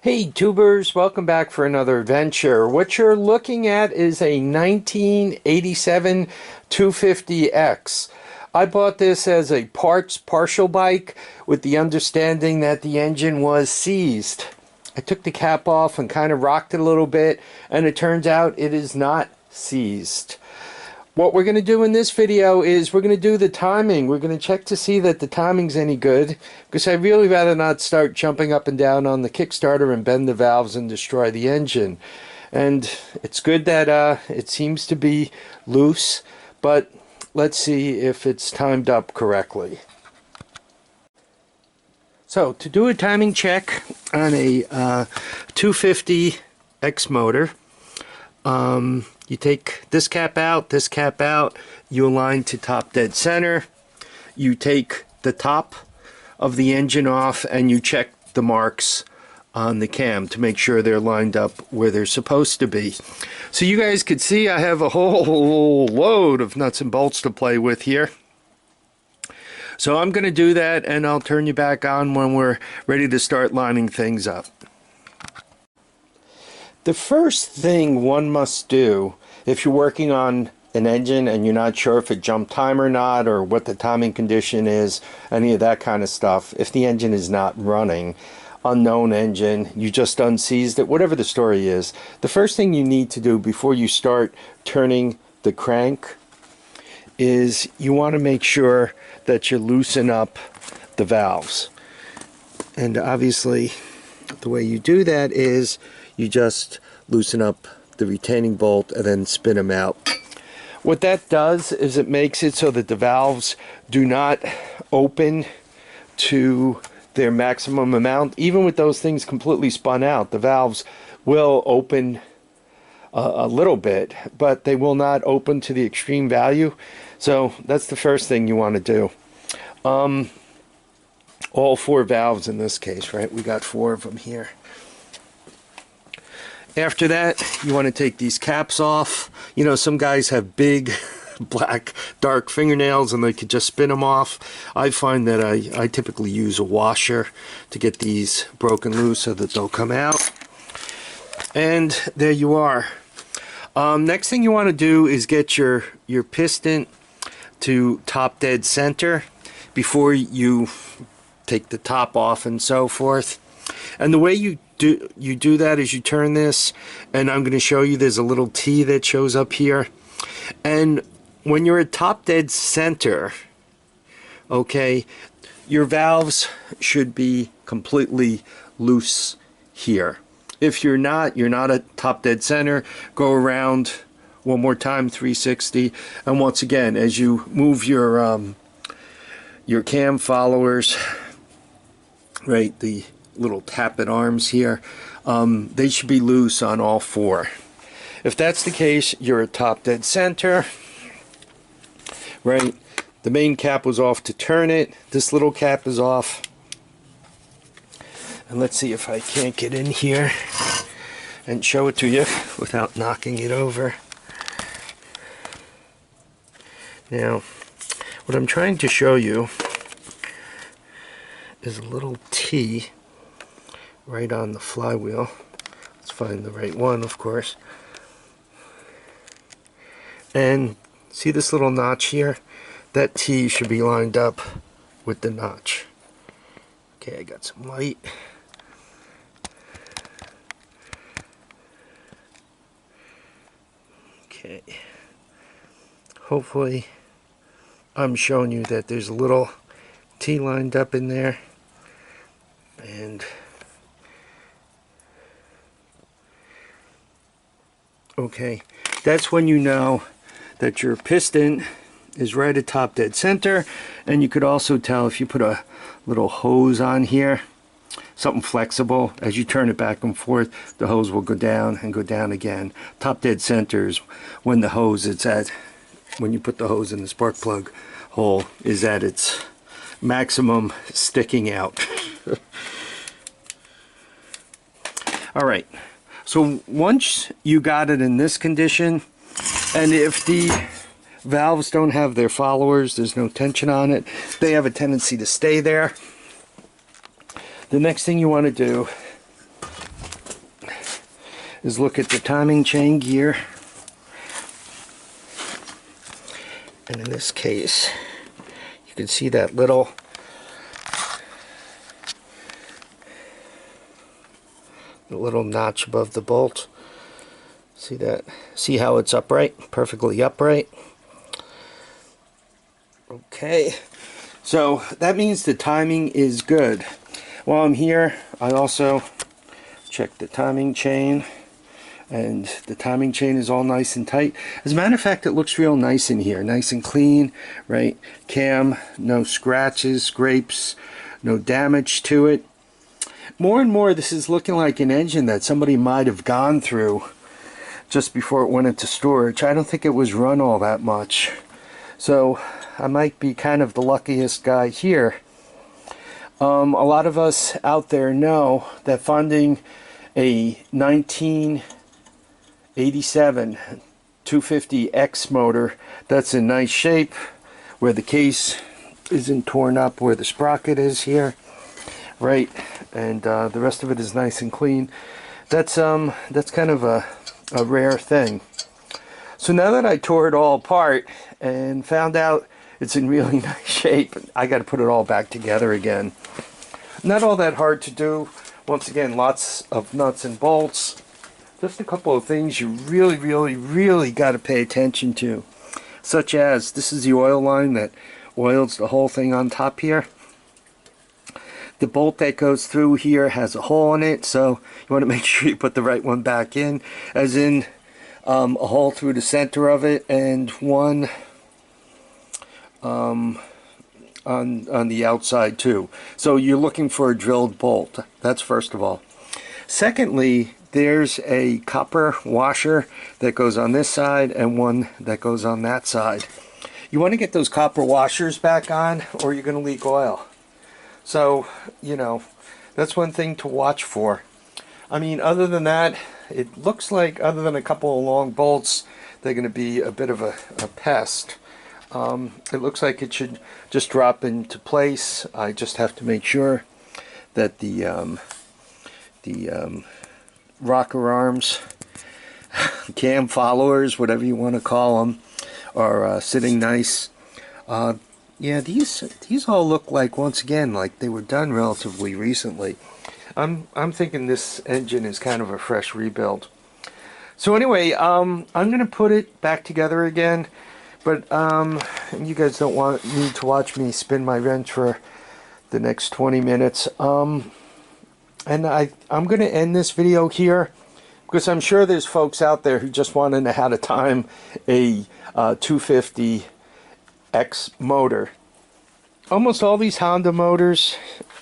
Hey tubers, welcome back for another adventure. What you're looking at is a 1987 250X. I bought this as a partial bike with the understanding that the engine was seized. I took the cap off and kind of rocked it a little bit, and it turns out it is not seized. What we're going to do in this video is we're going to do the timing. We're going to check to see that the timing's any good, because I'd really rather not start jumping up and down on the Kickstarter and bend the valves and destroy the engine. And it's good that it seems to be loose, but let's see if it's timed up correctly. So to do a timing check on a 250X motor, you take this cap out, you align to top dead center, you take the top of the engine off, and you check the marks on the cam to make sure they're lined up where they're supposed to be. So you guys can see I have a whole load of nuts and bolts to play with here. So I'm going to do that, and I'll turn you back on when we're ready to start lining things up. The first thing one must do if you're working on an engine and you're not sure if it jumped time or not, or what the timing condition is, any of that kind of stuff, if the engine is not running, unknown engine, you just unseized it, whatever the story is, the first thing you need to do before you start turning the crank is you want to make sure that you loosen up the valves. And obviously the way you do that is you just loosen up the retaining bolt and then spin them out. What that does is it makes it so that the valves do not open to their maximum amount. Even with those things completely spun out, the valves will open a little bit, but they will not open to the extreme value. So that's the first thing you want to do. All four valves in this case, right? We got four of them here. After that, you want to take these caps off. You know, some guys have big black dark fingernails and they could just spin them off. I find that I typically use a washer to get these broken loose so that they'll come out. And there you are. Next thing you want to do is get your piston to top dead center before you take the top off and so forth. And the way you do that is you turn this, and I'm going to show you there's a little T that shows up here, and when you're at top dead center, okay, your valves should be completely loose here. If you're not at top dead center, go around one more time, 360, and once again, as you move your cam followers, right, the little tappet arms here, they should be loose on all four. If that's the case, you're at top dead center, right? The main cap was off to turn it. This little cap is off. And let's see if I can't get in here and show it to you without knocking it over. Now, what I'm trying to show you is a little T right on the flywheel. Let's find the right one, of course. And see this little notch here? That T should be lined up with the notch. Okay, I got some light. Okay. Hopefully I'm showing you that there's a little T lined up in there. And okay, that's when you know that your piston is right at top dead center. And you could also tell if you put a little hose on here, something flexible, as you turn it back and forth, the hose will go down and go down again. Top dead center is when the hose is at, when you put the hose in the spark plug hole, is at its maximum sticking out. Alright, so once you got it in this condition, and if the valves don't have their followers, there's no tension on it, they have a tendency to stay there. The next thing you want to do is look at the timing chain gear. And in this case, you can see that little notch above the bolt. See that? See how it's upright? Perfectly upright. Okay, so that means the timing is good. While I'm here, I also check the timing chain, and the timing chain is all nice and tight. As a matter of fact, it looks real nice in here, nice and clean, right? Cam, no scratches, scrapes, no damage to it. More and more, this is looking like an engine that somebody might have gone through just before it went into storage. I don't think it was run all that much. So I might be kind of the luckiest guy here. A lot of us out there know that finding a 1987 250X motor that's in nice shape, where the case isn't torn up, where the sprocket is here, right, and the rest of it is nice and clean, that's kind of a rare thing. So now that I tore it all apart and found out it's in really nice shape, I got to put it all back together again. Not all that hard to do. Once again, lots of nuts and bolts. Just a couple of things you really got to pay attention to, such as this is the oil line that oils the whole thing on top here. The bolt that goes through here has a hole in it, so you want to make sure you put the right one back in, as in a hole through the center of it, and one on the outside too. So you're looking for a drilled bolt. That's first of all. Secondly, there's a copper washer that goes on this side and one that goes on that side. You want to get those copper washers back on, or you're going to leak oil. So, you know, that's one thing to watch for. I mean, other than that, it looks like, other than a couple of long bolts, they're going to be a bit of a pest. It looks like it should just drop into place. I just have to make sure that the rocker arms, cam followers, whatever you want to call them, are sitting nice. Yeah, these all look like, once again, like they were done relatively recently. I'm thinking this engine is kind of a fresh rebuild. So anyway, I'm going to put it back together again. But you guys don't need to watch me spin my wrench for the next 20 minutes. And I'm going to end this video here, because I'm sure there's folks out there who just want to know how to time a 250X motor. Almost all these Honda motors,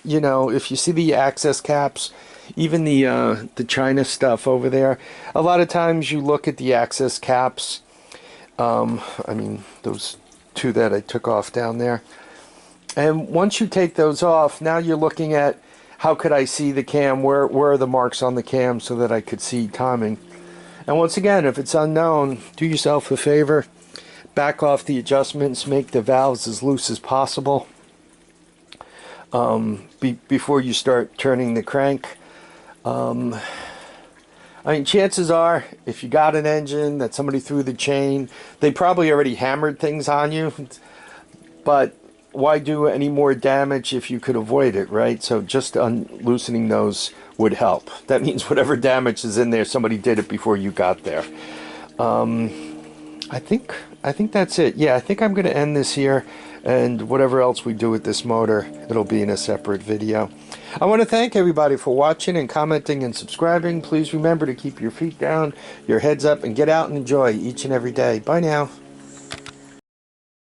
you know, if you see the access caps, even the China stuff over there, a lot of times you look at the access caps. I mean, those two that I took off down there. And once you take those off, now you're looking at, how could I see the cam? Where are the marks on the cam so that I could see timing? And once again, if it's unknown, do yourself a favor. Back off the adjustments. Make the valves as loose as possible before you start turning the crank. I mean, chances are, if you got an engine that somebody threw the chain, they probably already hammered things on you. But why do any more damage if you could avoid it, right? So just loosening those would help. That means whatever damage is in there, somebody did it before you got there. I think that's it. Yeah, I think I'm going to end this here, and whatever else we do with this motor, it'll be in a separate video. I want to thank everybody for watching and commenting and subscribing. Please remember to keep your feet down, your heads up, and get out and enjoy each and every day. Bye now.